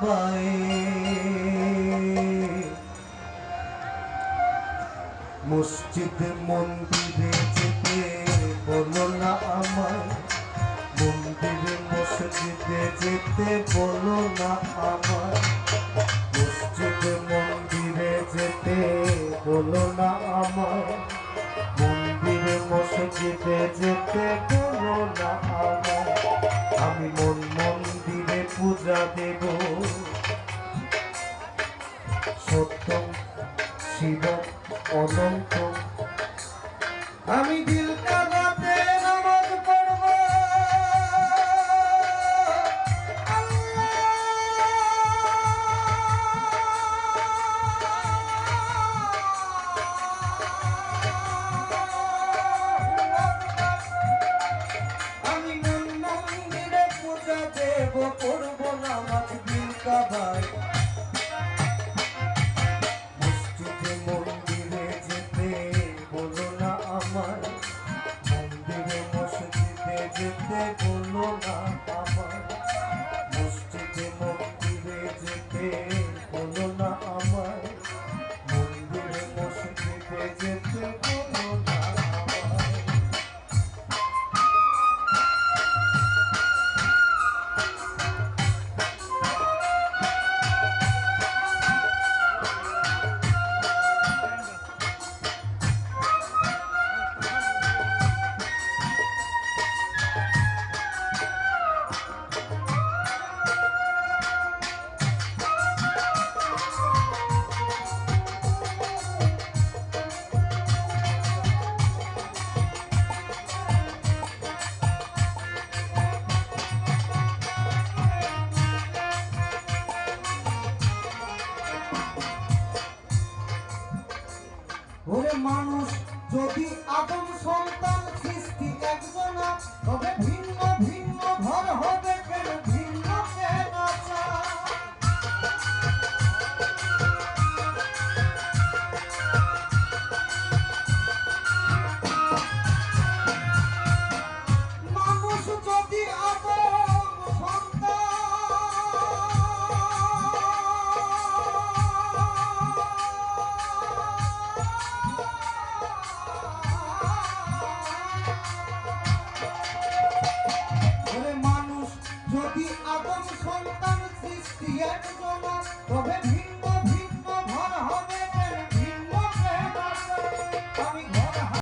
কাবায় মসজিদ মন্দিরে যেতে বলো না আমায়, মন্দিরে মসজিদে যেতে বলো না আমায়, মসজিদ মন্দিরে যেতে বলো না আমায়, মন্দিরে মসজিদে যেতে বলো না আমায়। আমি মন মন্দিরে পূজা দেব, সত্যম শিবম অনন্ত। আমি দিল কাবাতে নামাজ পড়ব, আমি মন মন্দিরে পূজা দেব, পড়ব নামাজ দিল কাবায়। মসজিদে মন্দিরে যেতে বলো না আমায়, মন্দিরে মসজিদে যেতে বলো না আমায়, মসজিদে মন্দিরে যেতে বলো না আমায়, মন্দিরে মসজিদে যেতে বলো না আমায়। ওরে মানুষ যদি আদম সন্তান সৃষ্টি একজনা, তবে ভিন্ন ভিন্ন